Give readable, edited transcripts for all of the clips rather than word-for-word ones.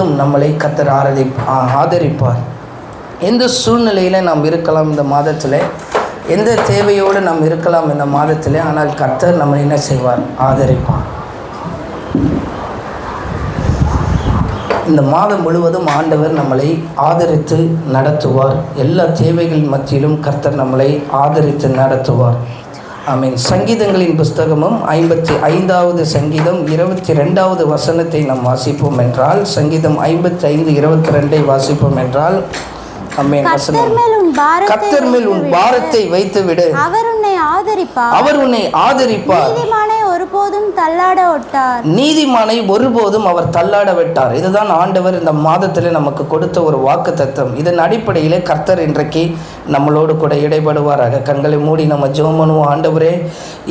நம்மளை கர்த்தர் ஆதரிப்பார். எந்த சூழ்நிலையில் நாம் இருக்கலாம் இந்த மாதத்தில், எந்த தேவையோடு நாம் இருக்கலாம் இந்த மாதத்தில், ஆனால் கர்த்தர் நம்மளை என்ன செய்வார்? ஆதரிப்பார். இந்த மாதம் முழுவதும் ஆண்டவர் நம்மளை ஆதரித்து நடத்துவார். எல்லா தேவைகள் மத்தியிலும் கர்த்தர் நம்மளை ஆதரித்து நடத்துவார். ஆமீன். சங்கீதங்களின் புஸ்தகமும் 55வது சங்கீதம் 22வது வசனத்தை நாம் வாசிப்போம் என்றால், சங்கீதம் 55:22 வாசிப்போம் என்றால், ஆமென். வசனம், கர்த்தர் மேல் உன் பாரத்தை வைத்து விடு, அவர் உன்னை ஆதரிப்பார். அவர் உன்னை ஆதரிப்பார். நீதிமானை ஒருபோதும் தள்ளாட விட்டார். நீதிமானை ஒருபோதும் அவர் தள்ளாட விட்டார். இதுதான் ஆண்டவர் இந்த மாதத்தில் நமக்கு கொடுத்த ஒரு வாக்குத்தத்தம். இதன் அடிப்படையிலே கர்த்தர் இன்றைக்கு நம்மளோடு கூட இடைபடுவாராக. கண்களை மூடி நம்ம ஜெபம் பண்ணுவோம். ஆண்டவரே,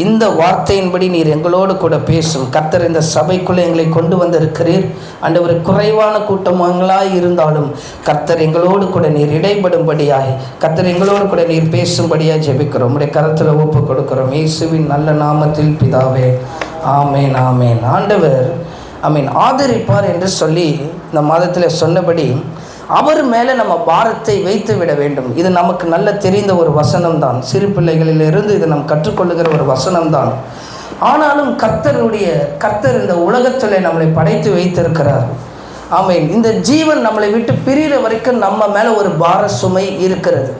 இந்த வார்த்தையின்படி நீர் எங்களோடு கூட பேசும். கர்த்தர் இந்த சபைக்குள்ளே எங்களை கொண்டு வந்திருக்கிறீர். ஆண்டவரே, குறைவான கூட்டமாகளாய் இருந்தாலும் கர்த்தர் எங்களோடு கூட நீர் இடைபடும்படியாய், கர்த்தர் எங்களோடு கூட நீர் பேசும்படியாக ஜெபிக்கிறோம். உடைய கரத்தில் ஒப்பு கொடுக்கிறோம். இயேசுவின் நல்ல நாமத்தில் பிதாவே, ஆமேன், ஆமேன். ஆண்டவர் ஆமீன் ஆதரிப்பார் என்று சொல்லி இந்த மாதத்தில் சொன்னபடி அவர் மேலே நம்ம பாரத்தை வைத்து விட வேண்டும். இது நமக்கு நல்ல தெரிந்த ஒரு வசனம்தான். சிறு பிள்ளைகளிலிருந்து இது நாம் கற்றுக்கொள்ளுகிற ஒரு வசனம்தான். ஆனாலும் கர்த்தர் இந்த உலகத்தில் நம்மளை படைத்து வைத்திருக்கிறார். ஆமீன். இந்த ஜீவன் நம்மளை விட்டு பிரிகிற வரைக்கும் நம்ம மேலே ஒரு பார சுமை இருக்கிறது.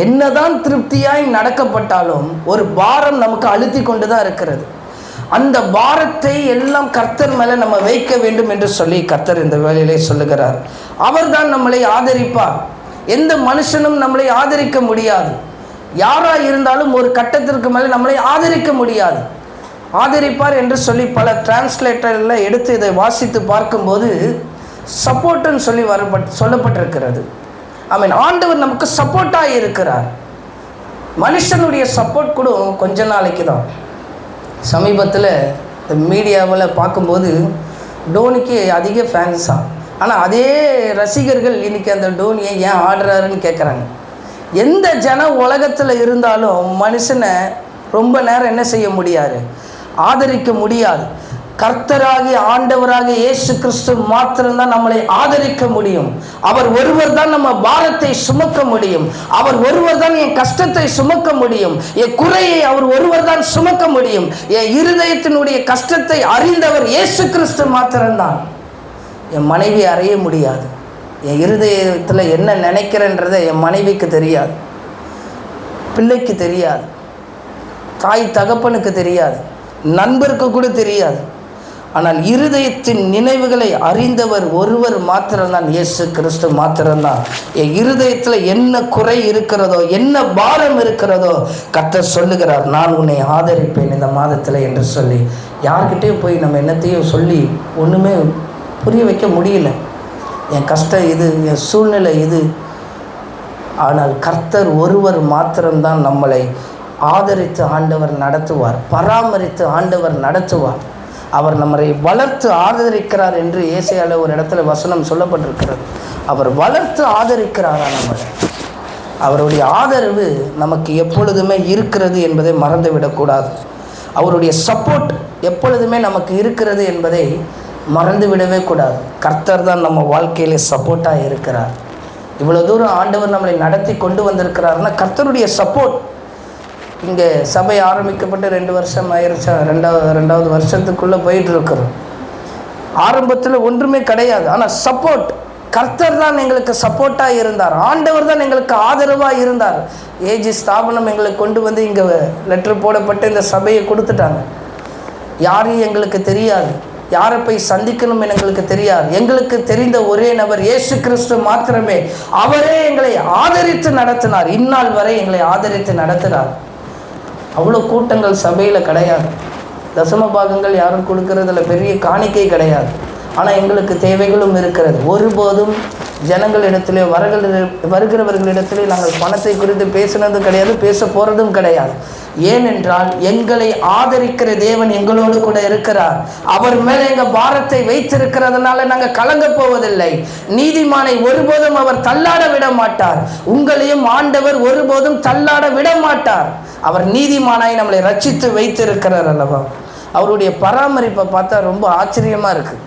என்னதான் திருப்தியாய் நடக்கப்பட்டாலும் ஒரு பாரம் நமக்கு அழுத்தி கொண்டு தான் இருக்கிறது. அந்த பாரத்தை எல்லாம் கர்த்தர் மேலே நம்ம வைக்க வேண்டும் என்று சொல்லி கர்த்தர் இந்த வேளையிலே சொல்லுகிறார். அவர்தான் நம்மளை ஆதரிப்பார். எந்த மனுஷனும் நம்மளை ஆதரிக்க முடியாது. யாராக இருந்தாலும் ஒரு கட்டத்திற்கு மேலே நம்மளை ஆதரிக்க முடியாது. ஆதரிப்பார் என்று சொல்லி பல டிரான்ஸ்லேட்டரில் எடுத்து இதை வாசித்து பார்க்கும்போது சப்போர்ட்டுன்னு சொல்லி சொல்லப்பட்டிருக்கிறது. ஆமீன். ஆண்டவர் நமக்கு சப்போர்ட்டாக இருக்கிறார். மனுஷனுடைய சப்போர்ட் கூட கொஞ்ச நாளைக்கு தான். சமீபத்தில் இந்த மீடியாவில் பார்க்கும்போது டோனிக்கு அதிக ஃபேன்ஸாக, ஆனால் அதே ரசிகர்கள் இன்றைக்கி அந்த டோனியை ஏன் ஆடுறாருன்னு கேட்குறாங்க. எந்த உலகத்தில் இருந்தாலும் மனுஷனை ரொம்ப நேரம் என்ன செய்ய முடியாது? ஆதரிக்க முடியாது. கர்த்தராகிய ஆண்டவராகிய இயேசு கிறிஸ்து மாத்திரம்தான் நம்மளை ஆதரிக்க முடியும். அவர் ஒருவர் தான் நம்ம பாரத்தை சுமக்க முடியும். அவர் ஒருவர் தான் என் கஷ்டத்தை சுமக்க முடியும். என் குறையை அவர் ஒருவர் தான் சுமக்க முடியும். என் இருதயத்தினுடைய கஷ்டத்தை அறிந்தவர் இயேசு கிறிஸ்து மாத்திரம்தான். என் மனைவி அறிய முடியாது. என் இருதயத்தில் என்ன நினைக்கிறேன்றதை என் மனைவிக்கு தெரியாது, பிள்ளைக்கு தெரியாது, தாய் தகப்பனுக்கு தெரியாது, நண்பருக்கு கூட தெரியாது. ஆனால் இருதயத்தின் நினைவுகளை அறிந்தவர் ஒருவர் மாத்திரம்தான், இயேசு கிறிஸ்து மாத்திரம்தான். என் இருதயத்தில் என்ன குறை இருக்கிறதோ, என்ன பாரம் இருக்கிறதோ கர்த்தர் சொல்லுகிறார், நான் உன்னை ஆதரிப்பேன் இந்த மாதத்தில் என்று சொல்லி. யார்கிட்டையும் போய் நம்ம என்னத்தையும் சொல்லி ஒன்றுமே புரிய வைக்க முடியல. என் கஷ்டம் இது, என் சூழ்நிலை இது. ஆனால் கர்த்தர் ஒருவர் மாத்திரம்தான் நம்மளை ஆதரித்து ஆண்டவர் நடத்துவார், பராமரித்து ஆண்டவர் நடத்துவார். அவர் நம்மை வளர்த்து ஆதரிக்கிறார் என்று ஏசாயாவில் ஒரு இடத்துல வசனம் சொல்லப்பட்டிருக்கிறது. அவர் வளர்த்து ஆதரிக்கிறாரா நம்மளை? அவருடைய ஆதரவு நமக்கு எப்பொழுதுமே இருக்கிறது என்பதை மறந்துவிடக்கூடாது. அவருடைய சப்போர்ட் எப்பொழுதுமே நமக்கு இருக்கிறது என்பதை மறந்துவிடவே கூடாது. கர்த்தர் தான் நம்ம வாழ்க்கையிலே சப்போர்ட்டாக இருக்கிறார். இவ்வளோ தூரம் ஆண்டவர் நம்மளை நடத்தி கொண்டு வந்திருக்கிறாருன்னா கர்த்தருடைய சப்போர்ட். இங்கே சபை ஆரம்பிக்கப்பட்டு 2 வருஷம் ஆயிடுச்சா, ரெண்டாவது வருஷத்துக்குள்ளே போயிட்டுருக்குறோம். ஆரம்பத்தில் ஒன்றுமே கிடையாது. ஆனால் சப்போர்ட் கர்த்தர் தான் எங்களுக்கு சப்போர்ட்டாக இருந்தார். ஆண்டவர் தான் எங்களுக்கு ஆதரவாக இருந்தார். ஏஜி ஸ்தாபனம் எங்களுக்கு கொண்டு வந்து இங்கே லெட்டர் போடப்பட்டு இந்த சபையை கொடுத்துட்டாங்க. யாரையும் எங்களுக்கு தெரியாது, யாரை போய் சந்திக்கணும் எங்களுக்கு தெரியாது. எங்களுக்கு தெரிந்த ஒரே நபர் இயேசு கிறிஸ்து மாத்திரமே. அவரே எங்களை ஆதரித்து நடத்தினார். இந்நாள் வரை எங்களை ஆதரித்து நடத்தினார். அவ்வளோ கூட்டங்கள் சபையில் கிடையாது. தசம பாகங்கள் யாரும் கொடுக்கறதில்ல, பெரிய காணிக்கை கிடையாது. ஆனால் எங்களுக்கு தேவைகளும் இருக்கிறது. ஒருபோதும் ஜனங்களிடத்திலே வருகிறவர்களிடத்திலே நாங்கள் பணத்தை குறித்து பேசினதும் கிடையாது, பேச போகிறதும் கிடையாது. ஏனென்றால் எங்களை ஆதரிக்கிற தேவன் எங்களோடு கூட இருக்கிறார். அவர் மேலே எங்கள் பாரத்தை வைத்திருக்கிறதுனால நாங்கள் கலங்க போவதில்லை. நீதிமானை ஒருபோதும் அவர் தள்ளாட விட மாட்டார். உங்களையும் ஆண்டவர் ஒருபோதும் தள்ளாட விட மாட்டார். அவர் நீதிமானாய் நம்மளை ரட்சித்து வைத்திருக்கிறார் அல்லவா? அவருடைய பராமரிப்பை பார்த்தா ரொம்ப ஆச்சரியமாக இருக்குது.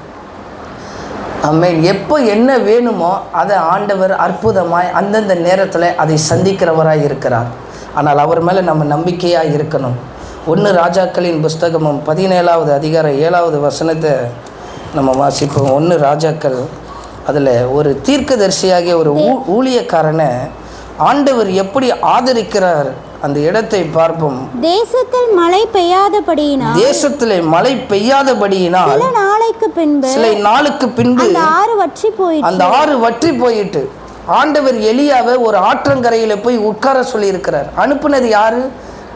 ஆமென். எப்போ என்ன வேணுமோ அதை ஆண்டவர் அற்புதமாய் அந்தந்த நேரத்தில் அதை சந்திக்கிறவராய் இருக்கிறார். ஆனால் அவர் மேலே நம்ம நம்பிக்கையாக இருக்கணும். 1 ராஜாக்களின் புஸ்தகமும் 17வது அதிகாரம் 7வது வசனத்தை நம்ம வாசிப்போம். 1 ராஜாக்கள், அதில் ஒரு தீர்க்கதரிசியாகிய ஒரு ஊழியக்காரனை ஆண்டவர் எப்படி ஆதரிக்கிறார் அந்த இடத்தை பார்ப்போம். தேசத்தில் மழை பெய்யாதபடியினால் தேசத்திலே மழை பெய்யாதபடியினால் சில நாளுக்கு பின்பு அந்த ஆறு வற்றி போயிற்று. ஆண்டவர் எலியாவை ஒரு ஆற்றங்கரையில் போய் உட்கார சொல்லி இருக்கிறார். அனுப்புனது யாரு?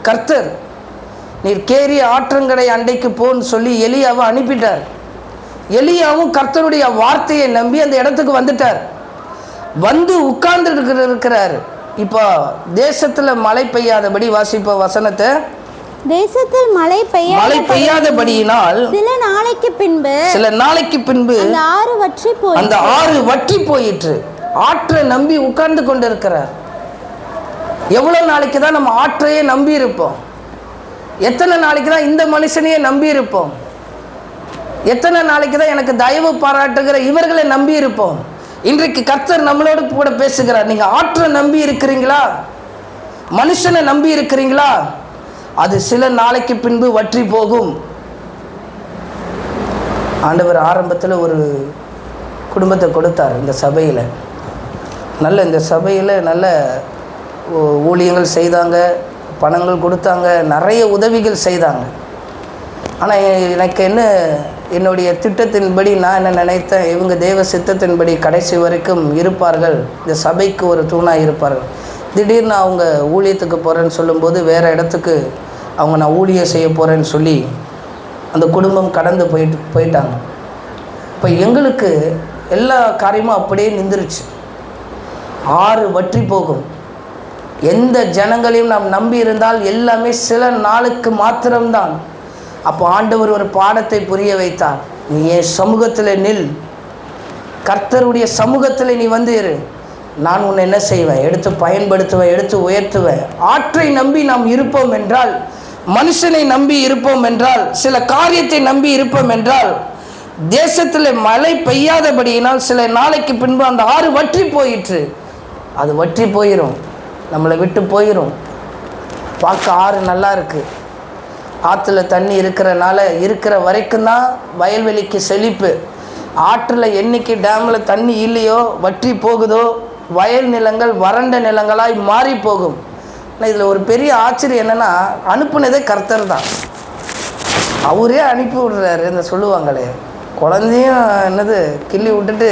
கர்த்தர். நீர் கேரி ஆற்றங்கரை அண்டைக்கு போன்னு சொல்லி எலியாவை அனுப்பிட்டார். எலியாவும் கர்த்தருடைய வார்த்தையை நம்பி அந்த இடத்துக்கு வந்துட்டார். வந்து உட்கார்ந்து இருக்கிறார். இப்போ தேசத்துல மழை பெய்யாதபடி வாசிப்ப வசனத்தை. தேசத்தில் மழை பெய்யாதபடியினால் சில நாளைக்கு பின்பு அந்த ஆறு வற்றி போயிற்று. ஆற்றை நம்பி உட்கார்ந்து கொண்டு இருக்கிறார். எவ்வளவு நாளைக்கு தான் நம்ம ஆற்றையே நம்பி இருப்போம்? எத்தனை நாளைக்கு தான் இந்த மனுஷனையே நம்பி இருப்போம்? எத்தனை நாளைக்கு தான் எனக்கு தயவு பாராட்டுகிற இவர்களை நம்பி இருப்போம்? இன்றைக்கு கர்த்தர் நம்மளோடு கூட பேசுகிறார். நீங்க ஆற்றை நம்பி இருக்கிறீங்களா? மனுஷனை நம்பி இருக்கிறீங்களா? அது சில நாளைக்கு பின்பு வற்றி போகும். ஆண்டவர் ஆரம்பத்தில் ஒரு குடும்பத்தை கொடுத்தார். இந்த சபையில் இந்த சபையில் நல்ல ஊழியங்கள் செய்தாங்க, பணங்கள் கொடுத்தாங்க, நிறைய உதவிகள் செய்தாங்க. ஆனால் எனக்கு என்னுடைய திட்டத்தின்படி நான் என்ன நினைத்தேன், இவங்க தேவ சித்தத்தின்படி கடைசி வரைக்கும் இருப்பார்கள், இந்த சபைக்கு ஒரு தூணாக இருப்பார்கள். திடீர்னு அவங்க ஊழியத்துக்கு போகிறேன்னு சொல்லும்போது வேறு இடத்துக்கு நான் ஊழியம் செய்ய போகிறேன்னு சொல்லி அந்த குடும்பம் கடந்து போயிட்டாங்க. இப்போ எங்களுக்கு எல்லா காரியமும் அப்படியே நின்றுருச்சு. ஆறு வற்றி போகும். எந்த ஜனங்களையும் நாம் நம்பி இருந்தால் எல்லாமே சில நாளுக்கு மாத்திரம்தான். அப்போ ஆண்டவர் ஒரு பாடத்தை புரிய வைத்தார். நீ என் சமூகத்தில் நில், கர்த்தருடைய சமூகத்தில் நீ வந்து இரு, நான் உன்னை என்ன செய்வேன்? எடுத்து பயன்படுத்துவேன், எடுத்து உயர்த்துவேன். ஆற்றை நம்பி நாம் இருப்போம் என்றால், மனுஷனை நம்பி இருப்போம் என்றால், சில காரியத்தை நம்பி இருப்போம் என்றால், தேசத்தில் மழை பெய்யாதபடியினால் சில நாளைக்கு பின்பு அந்த ஆறு வற்றி போயிற்று. அது வற்றி போயிடும், நம்மளை விட்டு போயிடும். பார்க்க ஆறு நல்லா இருக்குது, ஆற்றுல தண்ணி இருக்கிறனால இருக்கிற வரைக்கும் தான் வயல்வெளிக்கு செழிப்பு. ஆற்றில் என்னைக்கு டேமில் தண்ணி இல்லையோ, வற்றி போகுதோ, வயல் நிலங்கள் வறண்ட நிலங்களாய் மாறி போகும். ஆனால் இதில் ஒரு பெரிய ஆச்சரியம் என்னென்னா, அனுப்புனதே கர்த்தர் தான். அவரே அனுப்பி விடுறாரு. இந்த சொல்லுவாங்களே, குழந்தையும் கிள்ளி விட்டுட்டு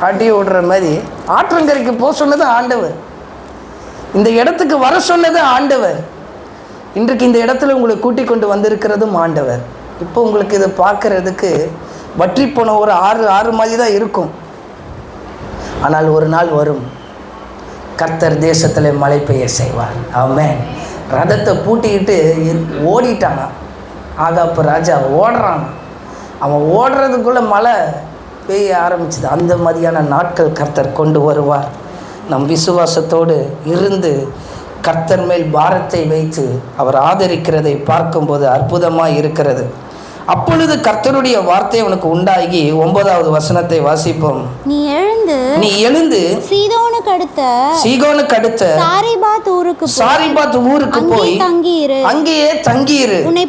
ஆட்டி விடுற மாதிரி ஆற்றங்கரைக்கு போக சொன்னது ஆண்டவர், இந்த இடத்துக்கு வர சொன்னது ஆண்டவர். இன்றைக்கு இந்த இடத்துல உங்களை கூட்டிக் கொண்டு வந்திருக்கிறதும் ஆண்டவர். இப்போ உங்களுக்கு இதை பார்க்கறதுக்கு வற்றி போன ஒரு ஆறு மாதிரி தான் இருக்கும். ஆனால் ஒரு நாள் வரும், கர்த்தர் தேசத்தில் மழை பெய்ய செய்வார். ஆமென். ரதத்தை பூட்டிக்கிட்டு ஓடிட்டானா ஆகாப்பு ராஜா, ஓடுறான். அவன் ஓடுறதுக்குள்ளே மழை பெய்ய ஆரம்பிச்சுது. அந்த மாதிரியான நாட்கள் கர்த்தர் கொண்டு வருவார். நம் விசுவாசத்தோடு இருந்து கர்த்தர் மேல் பாரத்தை வைத்து அவர் ஆதரிக்கிறதை பார்க்கும்போது அற்புதமாக இருக்கிறது. அப்பொழுது கர்த்தருடைய வார்த்தை அவனுக்கு உண்டாகி 9வது வசனத்தை வாசிப்போம். நீ எழுந்து சீகோனுக்கு அடுத்த சாரிபாத் ஊருக்கு போய் அங்கேயே தங்கியிரு. உன்னை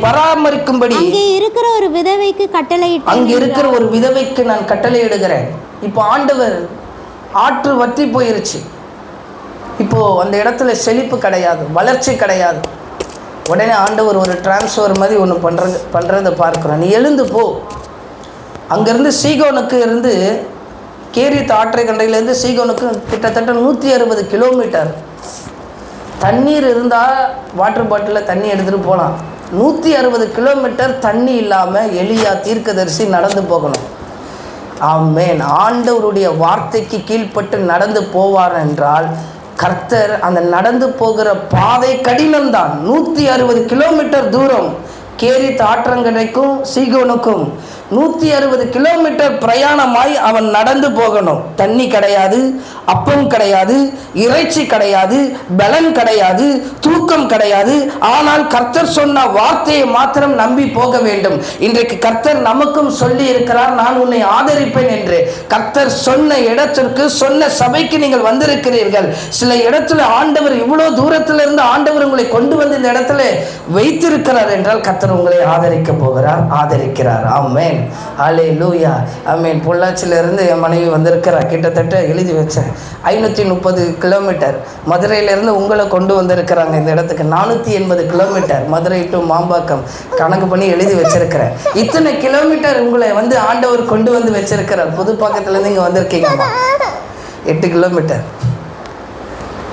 பராமரிக்கும்படி அங்கே இருக்கிற ஒரு விதவைக்கு நான் கட்டளையிடுகிறேன். இப்போ ஆண்டவர், ஆற்று வற்றி போயிருச்சு. இப்போது அந்த இடத்துல செழிப்பு கிடையாது, வளர்ச்சி கிடையாது. உடனே ஆண்டவர் ஒரு டிரான்ஸ்ஃபர் மாதிரி ஒன்று பண்ணுறதை பார்க்குறோம். நீ எழுந்து போ, அங்கேருந்து சீகோனுக்கு இருந்து கேரித் ஆற்றை கண்டையிலேருந்து சீகோனுக்கு கிட்டத்தட்ட 160 கிலோமீட்டர். தண்ணீர் இருந்தால் வாட்டர் பாட்டிலில் தண்ணி எடுத்துகிட்டு போகலாம். 160 கிலோமீட்டர் தண்ணி இல்லாமல் எலியா தீர்க்கதரிசி நடந்து போகணும். ஆமென். ஆண்டவருடைய வார்த்தைக்கு கீழ்ப்பட்டு நடந்து போவார் என்றால் கர்த்தர் அந்த நடந்து போகிற பாதை கடினம்தான். 160 கிலோமீட்டர் தூரம் கேரித் ஆற்றங்கரைக்கும் சீகோனுக்கும் 160 கிலோமீட்டர் பிரயாணமாய் அவன் நடந்து போகணும். தண்ணி கிடையாது, அப்பம் கிடையாது, இறைச்சி கிடையாது, பலன் கிடையாது, தூக்கம் கிடையாது. ஆனால் கர்த்தர் சொன்ன வார்த்தையை மாத்திரம் நம்பி போக வேண்டும். இன்றைக்கு கர்த்தர் நமக்கும் சொல்லி இருக்கிறார், நான் உன்னை ஆதரிப்பேன் என்று. கர்த்தர் சொன்ன இடத்திற்கு, சொன்ன சபைக்கு நீங்கள் வந்திருக்கிறீர்கள். சில இடத்துல ஆண்டவர், இவ்வளவு தூரத்திலிருந்து ஆண்டவர் உங்களை கொண்டு வந்து இந்த இடத்துல வைத்திருக்கிறார் என்றால் கர்த்தர் உங்களை ஆதரிக்க போகிறார், ஆதரிக்கிறார். ஆமென், ஹல்லேலூயா, ஆமென். பொள்ளாச்சியிலிருந்து என் மனைவி வந்திருக்கிறார். கிட்டத்தட்ட எழுதி வச்சேன் 530 கிலோமீட்டர் மதுரையிலேருந்து உங்களை கொண்டு வந்திருக்கிறாங்க இந்த இடத்துக்கு. 480 கிலோமீட்டர் மதுரை டு மாம்பாக்கம் கணக்கு பண்ணி எழுதி வச்சிருக்கிறேன். இத்தனை கிலோமீட்டர் உங்களை வந்து ஆண்டவர் கொண்டு வந்து வச்சிருக்கிறார். புதுப்பாக்கத்துலேருந்து இங்கே வந்திருக்கீங்கம்மா, 8 கிலோமீட்டர்.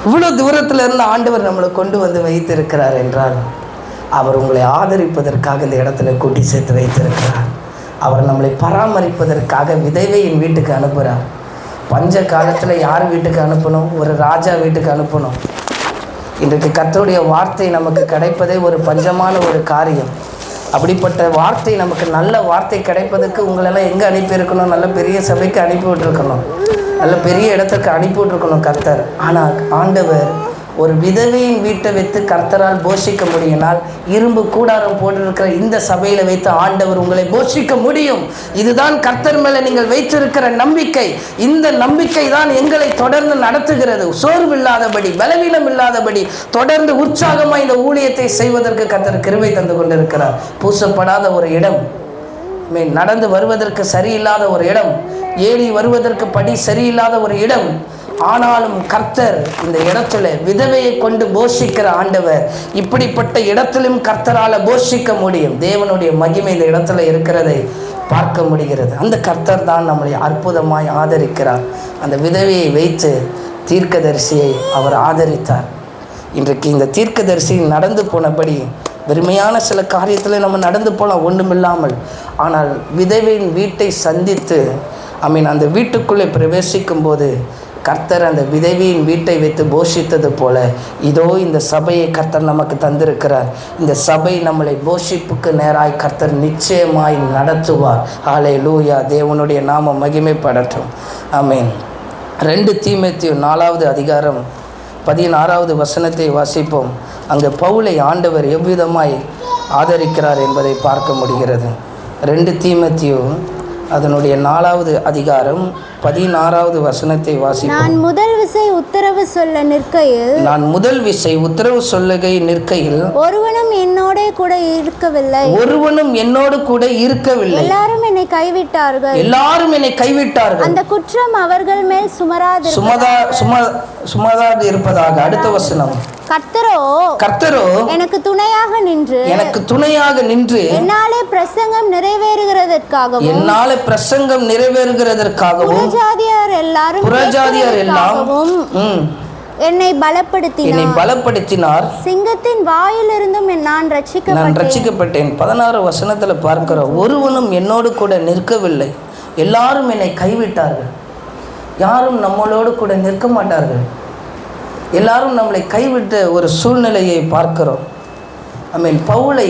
இவ்வளோ தூரத்தில் இருந்து ஆண்டவர் நம்மளை கொண்டு வந்து வைத்திருக்கிறார் என்றால் அவர் உங்களை ஆதரிப்பதற்காக இந்த இடத்துல கூட்டி சேர்த்து வைத்திருக்கிறார். அவர் நம்மளை பராமரிப்பதற்காக விதவையின் வீட்டுக்கு அனுப்புகிறார். பஞ்ச காலத்தில் யார் வீட்டுக்கு அனுப்பணும்? ஒரு ராஜா வீட்டுக்கு அனுப்பணும். இன்றைக்கு கர்த்தருடைய வார்த்தை நமக்கு கிடைப்பதே ஒரு பஞ்சமான ஒரு காரியம். அப்படிப்பட்ட வார்த்தை, நமக்கு நல்ல வார்த்தை கிடைப்பதற்கு உங்களெல்லாம் எங்கே அனுப்பியிருக்கணும்? நல்ல பெரிய சபைக்கு அனுப்பி விட்டுருக்கணும், நல்ல பெரிய இடத்துக்கு அனுப்பி விட்டுருக்கணும் கர்த்தர். ஆனால் ஆண்டவர் ஒரு விதவையின் வீட்டை வைத்து கர்த்தரால் போஷிக்க முடியினால், இரும்பு கூடாரம் போட்டிருக்கிற இந்த சபையில் வைத்து ஆண்டவர் உங்களை போஷிக்க முடியும். இதுதான் கர்த்தர் மேலே நீங்கள் வைத்திருக்கிற நம்பிக்கை. இந்த நம்பிக்கை தான் எங்களை தொடர்ந்து நடத்துகிறது. சோர்வு இல்லாதபடி, பலவீனம் இல்லாதபடி தொடர்ந்து உற்சாகமாக இந்த ஊழியத்தை செய்வதற்கு கர்த்தர் கிருபை தந்து கொண்டிருக்கிறார். பூசப்படாத ஒரு இடம், நடந்து வருவதற்கு சரியில்லாத ஒரு இடம், ஏறி வருவதற்கு படி சரியில்லாத ஒரு இடம். ஆனாலும் கர்த்தர் இந்த இடத்துல விதவையை கொண்டு போஷிக்கிற ஆண்டவர். இப்படிப்பட்ட இடத்திலும் கர்த்தரால் போஷிக்க முடியும். தேவனுடைய மகிமை இந்த இடத்துல இருக்கிறதை பார்க்க முடிகிறது. அந்த கர்த்தர் தான் நம்மளை அற்புதமாய் ஆதரிக்கிறார். அந்த விதவையை வைத்து தீர்க்கதரிசியை அவர் ஆதரித்தார். இன்றைக்கு இந்த தீர்க்கதரிசி நடந்து போனபடி வெறுமையான சில காரியத்தில் நம்ம நடந்து போகலாம் ஒன்றுமில்லாமல். ஆனால் விதவையின் வீட்டை சந்தித்து அந்த வீட்டுக்குள்ளே பிரவேசிக்கும் போது கர்த்தர் அந்த விதவியின் வீட்டை வைத்து போஷித்தது போல இதோ இந்த சபையை கர்த்தர் நமக்கு தந்திருக்கிறார். இந்த சபை நம்மளை போஷிப்புக்கு நேராய் கர்த்தர் நிச்சயமாய் நடத்துவார். ஹல்லேலூயா, தேவனுடைய நாமம் மகிமைப்படட்டும். ஆமென். 2 தீமோத்தேயு 4வது அதிகாரம் 16வது வசனத்தை வாசிப்போம். அங்கே பவுலை ஆண்டவர் எவ்விதமாய் ஆதரிக்கிறார் என்பதை பார்க்க முடிகிறது. 2 தீமோத்தேயு அதனுடைய 4வது அதிகாரம் 16வது வசனத்தை வாசிப்போம். நான் முதல் விசை உத்தரவு சொல்ல நிற்கையில் ஒருவனும் என்னோடு கூட இருக்கவில்லை. எல்லாரும் என்னை கைவிட்டார்கள். அந்த குற்றம் அவர்கள் மேல் சுமராது இருப்பதாக. அடுத்த வசனம். கர்த்தரோ எனக்கு துணையாக நின்று என்னாலே பிரசங்கம் நிறைவேறுகிறதற்காகவும் புறஜாதியார் எல்லாரும் என்னை பலப்படுத்தினார். சிங்கத்தின் வாயிலிருந்தும் நான் ரட்சிக்கப்பட்டேன். 16 வசனத்துல பார்க்கிறோம், ஒருவனும் என்னோடு கூட நிற்கவில்லை, எல்லாரும் என்னை கைவிட்டார்கள். யாரும் நம்மளோடு கூட நிற்க மாட்டார்கள். எல்லாரும் நம்மளை கைவிட்ட ஒரு சூழ்நிலையை பார்க்கிறோம். பவுலை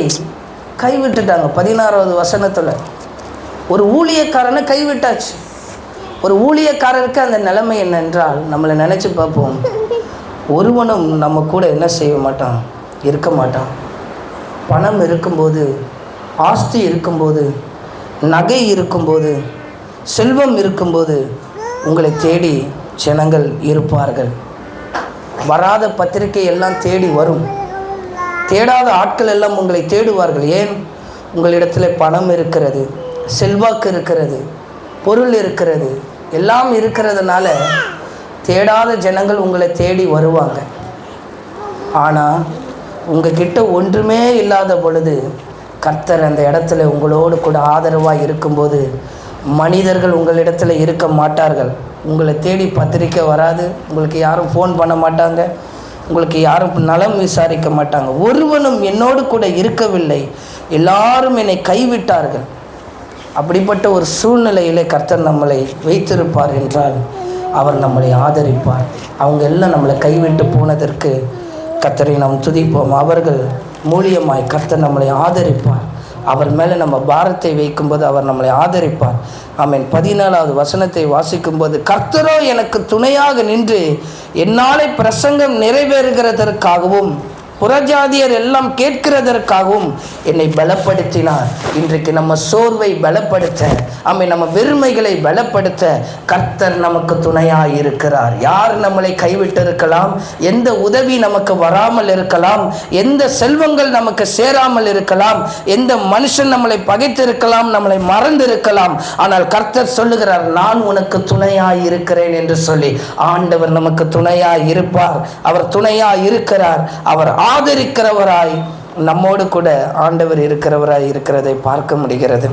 கைவிட்டுட்டாங்க. 16வது வசனத்தில் ஒரு ஊழியக்காரனை கைவிட்டாச்சு. ஒரு ஊழியக்காரருக்கு அந்த நிலைமை என்னென்றால், நம்மளை நினச்சி பார்ப்போம், ஒருவனும் நம்ம கூட என்ன செய்ய மாட்டான், இருக்க மாட்டான். பணம் இருக்கும்போது, ஆஸ்தி இருக்கும்போது, நகை இருக்கும்போது, செல்வம் இருக்கும்போது உங்களை தேடி ஜனங்கள் இருப்பார்கள். வராத பத்திரிகை எல்லாம் தேடி வரும். தேடாத ஆட்கள் எல்லாம் உங்களை தேடுவார்கள். ஏன்? உங்களிடத்தில் பணம் இருக்கிறது, செல்வாக்கு இருக்கிறது, பொருள் இருக்கிறது, எல்லாம் இருக்கிறதுனால தேடாத ஜனங்கள் உங்களை தேடி வருவாங்க. ஆனால் உங்ககிட்ட ஒன்றுமே இல்லாத பொழுது கர்த்தர் அந்த இடத்துல உங்களோடு கூட ஆதரவாக இருக்கும்போது மனிதர்கள் உங்களிடத்தில் இருக்க மாட்டார்கள். உங்களை தேடி பத்திரிக்கை வராது, உங்களுக்கு யாரும் ஃபோன் பண்ண மாட்டாங்க, உங்களுக்கு யாரும் நலம் விசாரிக்க மாட்டாங்க. ஒருவனும் என்னோடு கூட இருக்கவில்லை, எல்லாரும் என்னை கைவிட்டார்கள். அப்படிப்பட்ட ஒரு சூழ்நிலையிலே கர்த்தர் நம்மளை வைத்திருப்பார் என்றால் அவர் நம்மளை ஆதரிப்பார். அவங்க எல்லாம் நம்மளை கைவிட்டு போனதற்கு கர்த்தரை நாம் துதிப்போம். அவர்கள் மூலியமாய் கர்த்தர் நம்மளை ஆதரிப்பார். அவர் மேலே நம்ம பாரத்தை வைக்கும்போது அவர் நம்மளை ஆதரிப்பார். ஆமென். 14வது வசனத்தை வாசிக்கும்போது, கர்த்தரோ எனக்கு துணையாக நின்று என்னாலே பிரசங்கம் நிறைவேறுகிறதற்காகவும் புறஜாதியர் எல்லாம் கேட்கிறதற்காகவும் என்னை பலப்படுத்தினார். இன்றைக்கு நம்ம சோர்வை பலப்படுத்த, நம்ம வெறுமைகளை பலப்படுத்த கர்த்தர் நமக்கு துணையாக இருக்கிறார். யார் நம்மளை கைவிட்டு இருக்கலாம், எந்த உதவி நமக்கு வராமல் இருக்கலாம், எந்த செல்வங்கள் நமக்கு சேராமல் இருக்கலாம், எந்த மனுஷன் நம்மளை பகைத்திருக்கலாம், நம்மளை மறந்திருக்கலாம். ஆனால் கர்த்தர் சொல்லுகிறார், நான் உனக்கு துணையாக இருக்கிறேன் என்று சொல்லி ஆண்டவர் நமக்கு துணையாக இருப்பார். அவர் துணையாக இருக்கிறார். அவர் ஆதரிக்கிறவராய் நம்மோடு கூட ஆண்டவர் இருக்கிறவராய் இருக்கிறதை பார்க்க முடிகிறது.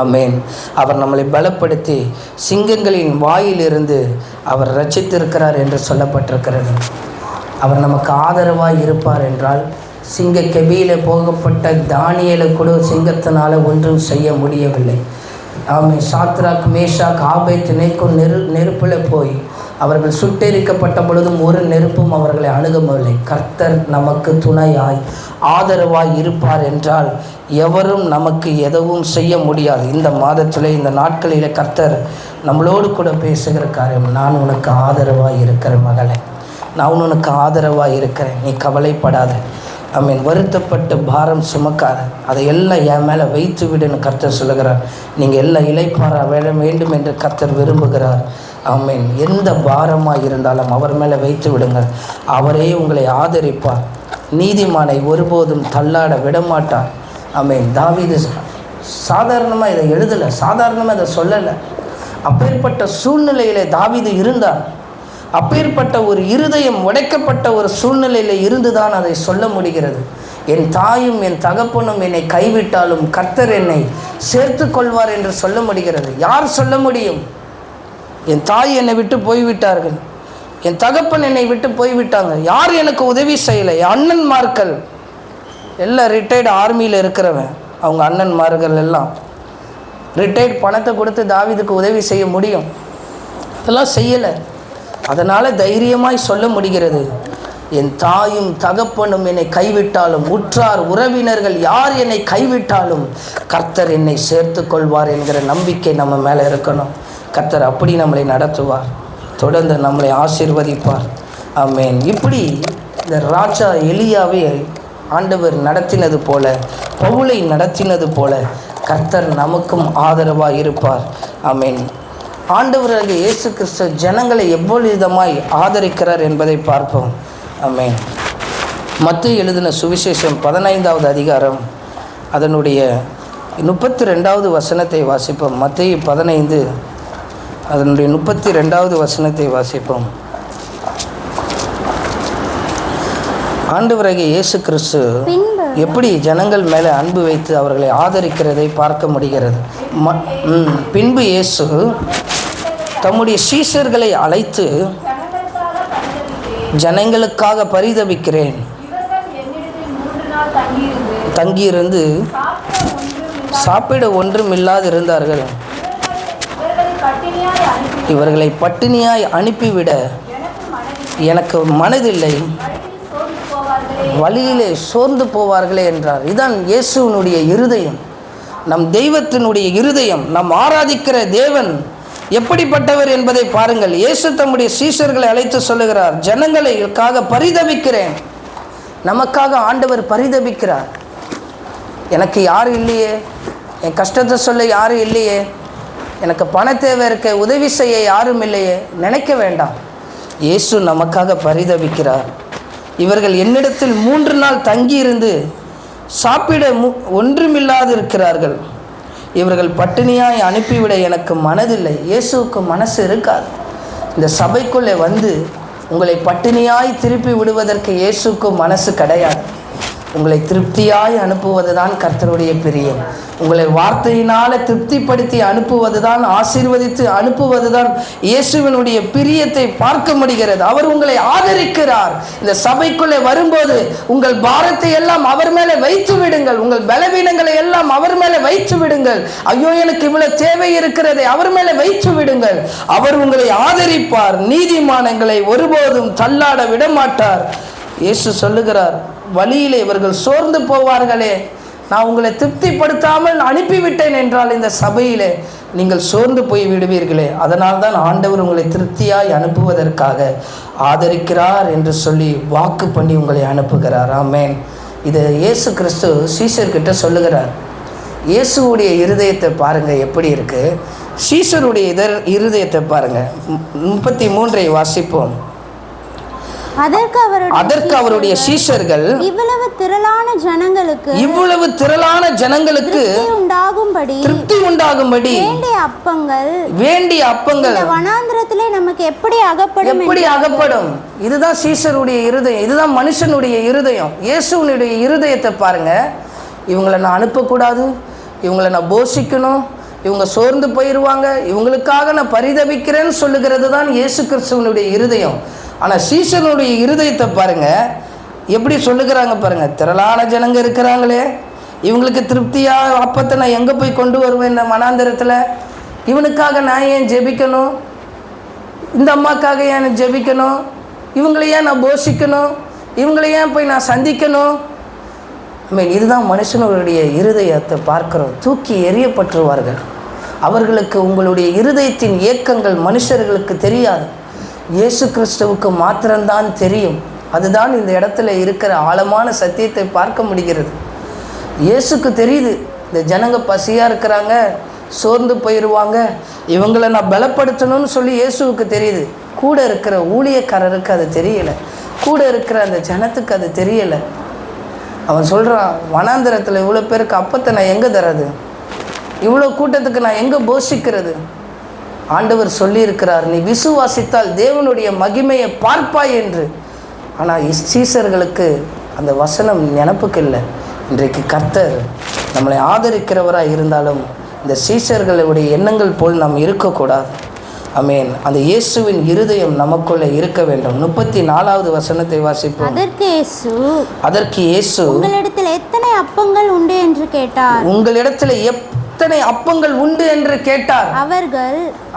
ஆமென். அவர் நம்மளை பலப்படுத்தி சிங்கங்களின் வாயிலிருந்து அவர் ரட்சித்திருக்கிறார் என்று சொல்லப்பட்டிருக்கிறது. அவர் நமக்கு ஆதரவாய் இருப்பார் என்றால், சிங்க கெபியிலே போகப்பட்ட தானியேலை கூட சிங்கத்தினால ஒன்றும் செய்ய முடியவில்லை. ஆமென். சாத்ராக், மேஷாக், ஆபேத்நேகோ நெருப்பில் போய் அவர்கள் சுட்டெரிக்கப்பட்ட பொழுதும் ஒரு நெருப்பும் அவர்களை அணுகவில்லை. கர்த்தர் நமக்கு துணையாய் ஆதரவாய் இருப்பார் என்றால் எவரும் நமக்கு எதுவும் செய்ய முடியாது. இந்த மாதத்தில், இந்த நாட்களில் கர்த்தர் நம்மளோடு கூட பேசுகிற காரியம், நான் உனக்கு ஆதரவாய் இருக்கிற மகளே, நான் உனக்கு ஆதரவாய் இருக்கிறேன், நீ கவலைப்படாத. வருத்தப்பட்டு பாரம் சுமக்காத, அதை எல்லாம் என் மேலே வைத்து விடுன்னு கர்த்தர் சொல்லுகிறார். நீங்கள் எல்லாம் இளைப்பாற வேண்டும் என்று கர்த்தர் விரும்புகிறார். ஆமென். எந்த பாரமாக இருந்தாலும் அவர் மேலே வைத்து விடுங்கள். அவரே உங்களை ஆதரிப்பார். நீதிமானை ஒருபோதும் தள்ளாட விடமாட்டார். ஆமென். தாவீது சாதாரணமாக இதை எழுதலை, சாதாரணமாக இதை சொல்லலை. அப்பேற்பட்ட சூழ்நிலையிலே தாவீது இருந்தார். அப்பேற்பட்ட ஒரு இருதயம் உடைக்கப்பட்ட ஒரு சூழ்நிலையில் இருந்துதான் அதை சொல்ல முடிகிறது. என் தாயும் என் தகப்பனும் என்னை கைவிட்டாலும் கர்த்தர் என்னை சேர்த்து கொள்வார் என்று சொல்ல முடிகிறது. யார் சொல்ல முடியும்? என் தாய் என்னை விட்டு போய்விட்டார்கள், என் தகப்பன் என்னை விட்டு போய்விட்டாங்க, யார் எனக்கு உதவி செய்யலை? என் அண்ணன்மார்கள் எல்லாம் ரிட்டையர்டு ஆர்மியில் இருக்கிறவன், அவங்க அண்ணன்மார்கள் எல்லாம் ரிட்டையர்டு பணத்தை கொடுத்து தாவீதுக்கு உதவி செய்ய முடியும், அதெல்லாம் செய்யலை. அதனால் தைரியமாய் சொல்ல முடிகிறது, என் தாயும் தகப்பனும் என்னை கைவிட்டாலும், உற்றார் உறவினர்கள் யார் என்னை கைவிட்டாலும் கர்த்தர் என்னை சேர்த்து கொள்வார் என்கிற நம்பிக்கை நம்ம மேலே இருக்கணும். கர்த்தர் அப்படி நம்மளை நடத்துவார், தொடர்ந்து நம்மளை ஆசீர்வதிப்பார். ஆமென். இப்படி இந்த ராஜா எலியாவை ஆண்டவர் நடத்தினது போல, பவுலை நடத்தினது போல கர்த்தர் நமக்கும் ஆதரவாக இருப்பார். ஆமென். ஆண்டவராகிய இயேசு கிறிஸ்து ஜனங்களை எவ்வளவு விதமாய் ஆதரிக்கிறார் என்பதை பார்ப்போம். ஆமென். மத்தேயு எழுதின சுவிசேஷம் 15வது அதிகாரம் அதனுடைய 32வது வசனத்தை வாசிப்போம். மத்தேயு 15 அதனுடைய 32வது வசனத்தை வாசிப்போம். ஆண்டவராகிய இயேசு கிறிஸ்து எப்படி ஜனங்கள் மேலே அன்பு வைத்து அவர்களை ஆதரிக்கிறதை பார்க்க முடிகிறது. பின்பு இயேசு தம்முடைய சீஷர்களை அழைத்து, ஜனங்களுக்காக பரிதபிக்கிறேன், தங்கியிருந்து சாப்பிட ஒன்றும் இல்லாதிருந்தார்கள், இவர்களை பட்டினியாய் அனுப்பிவிட எனக்கு மனதில்லை, வழியிலே சோர்ந்து போவார்களே என்றார். இதான் இயேசுவினுடைய இருதயம், நம் தெய்வத்தினுடைய இருதயம். நாம் ஆராதிக்கிற தேவன் எப்படிப்பட்டவர் என்பதை பாருங்கள். இயேசு தம்முடைய சீஷர்களை அழைத்து சொல்லுகிறார், ஜனங்களுக்காக பரிதபிக்கிறேன். நமக்காக ஆண்டவர் பரிதபிக்கிறார். எனக்கு யாரும் இல்லையே, என் கஷ்டத்தை சொல்ல யாரும் இல்லையே, எனக்கு பண தேவை இருக்க, உதவி செய்ய யாரும் இல்லையே, நினைக்க வேண்டாம். இயேசு நமக்காக பரிதபிக்கிறார். இவர்கள் என்னிடத்தில் 3 நாள் தங்கியிருந்து சாப்பிட ஒன்றுமில்லாது இருக்கிறார்கள், இவர்கள் பட்டினியாய் அனுப்பிவிட எனக்கு மனதில்லை. இயேசுவுக்கு மனசு இருக்காது. இந்த சபைக்குள்ளே வந்து உங்களை பட்டினியாய் திருப்பி விடுவதற்கு இயேசுவுக்கு மனசு கிடையாது. உங்களை திருப்தியாய் அனுப்புவது தான் கர்த்தருடைய பிரியம். உங்களை வார்த்தையினால் திருப்திப்படுத்தி அனுப்புவது தான், ஆசீர்வதித்து அனுப்புவது தான் இயேசுவினுடைய பிரியத்தை பார்க்க முடிகிறது. அவர் உங்களை ஆதரிக்கிறார். இந்த சபைக்குள்ளே வரும்போது உங்கள் பாரத்தை எல்லாம் அவர் மேலே வைத்து விடுங்கள், உங்கள் பலவீனங்களை எல்லாம் அவர் மேலே வைத்து விடுங்கள். ஐயோ எனக்கு இவ்வளவு தேவை இருக்கிறதை அவர் மேலே வைத்து விடுங்கள். அவர் உங்களை ஆதரிப்பார். நீதிமான்களை ஒருபோதும் தள்ளாட விடமாட்டார். இயேசு சொல்லுகிறார், வழியிலே இவர்கள் சோர்ந்து போவார்களே, நான் உங்களை திருப்திப்படுத்தாமல் அனுப்பிவிட்டேன் என்றால் இந்த சபையிலே நீங்கள் சோர்ந்து போய் விடுவீர்களே. அதனால் தான் ஆண்டவர் உங்களை திருப்தியாய் அனுப்புவதற்காக ஆதரிக்கிறார் என்று சொல்லி வாக்கு பண்ணி உங்களை அனுப்புகிறார். ஆமென். இதை இயேசு கிறிஸ்து சீஷர்கிட்ட சொல்லுகிறார். இயேசுவுடைய இருதயத்தை பாருங்கள் எப்படி இருக்குது. சீஷருடைய இருதயத்தை பாருங்கள். 33 வாசிப்போம். அதற்கு அவருடைய சீஷர்கள் இவ்வளவு திரளான ஜனங்களுக்கு திருப்தி உண்டாகும்படி வேண்டிய அப்பங்கள் வனாந்திரத்திலே நமக்கு எப்படி அகப்படும். இதுதான் சீஷருடைய இருதயம், இதுதான் மனுஷனுடைய இருதயம். இயேசுனுடைய இருதயத்தை பாருங்க. இவங்களை நான் அனுப்பக்கூடாது, இவங்களை நான் போஷிக்கணும், இவங்க சோர்ந்து போயிடுவாங்க, இவங்களுக்காக நான் பரிதபிக்கிறேன்னு சொல்லுகிறது தான் இயேசு கிறிஸ்துவனுடைய இருதயம். ஆனால் சீஷனுடைய இருதயத்தை பாருங்கள் எப்படி சொல்லுகிறாங்க பாருங்கள். திரளான ஜனங்க இருக்கிறாங்களே, இவங்களுக்கு திருப்தியாக அப்பத்தை நான் எங்கே போய் கொண்டு வருவேன் இந்த மனாந்திரத்தில்? இவனுக்காக நான் ஏன் ஜெபிக்கணும்? இந்த அம்மாக்காக ஏன் ஜெபிக்கணும்? இவங்களை ஏன் நான் போஷிக்கணும்? இவங்களை ஏன் போய் நான் சந்திக்கணும்? இதுதான் மனுஷனுடைய இருதயத்தை பார்க்கிறோம். தூக்கி எறியப்பட்டுருவார்கள். அவர்களுக்கு உங்களுடைய இருதயத்தின் இயக்கங்கள் மனுஷர்களுக்கு தெரியாது, இயேசு கிறிஸ்துவுக்கு மாத்திரம்தான் தெரியும். அதுதான் இந்த இடத்துல இருக்கிற ஆழமான சத்தியத்தை பார்க்க முடிகிறது. இயேசுக்கு தெரியுது இந்த ஜனங்க பசியாக இருக்கிறாங்க, சோர்ந்து போயிடுவாங்க, இவங்களை நான் பலப்படுத்தணும்னு சொல்லி இயேசுவுக்கு தெரியுது. கூட இருக்கிற ஊழியக்காரருக்கு அது தெரியலை, கூட இருக்கிற அந்த ஜனத்துக்கு அது தெரியலை. அவன் சொல்கிறான், வனாந்திரத்தில் இவ்வளோ பேருக்கு அப்பத்தை நான் எங்கே தர்றது? இவ்வளோ கூட்டத்துக்கு நான் எங்கே போஷிக்கிறது? ஆண்டவர் சொல்லியிருக்கிறார், நீ விசுவாசித்தால் தேவனுடைய மகிமையை பார்ப்பாய் என்று. ஆனால் சீஷர்களுக்கு அந்த வசனம் நினப்புக்கு இல்லை. இன்றைக்கு கர்த்தர் நம்மளை ஆதரிக்கிறவராக இருந்தாலும் இந்த சீஷர்களுடைய எண்ணங்கள் போல் நாம் இருக்கக்கூடாது. ஆமென். அந்த இயேசுவின் இருதயம் நமக்குள்ளே இருக்க வேண்டும். 34வது வசனத்தை வாசிப்போம். அதற்கு இயேசு உங்களிடத்தில் எத்தனை அப்பங்கள் உண்டு என்று கேட்டார். உங்களிடத்தில் எத்தனை அப்பங்கள் உண்டு என்று கேட்டார்.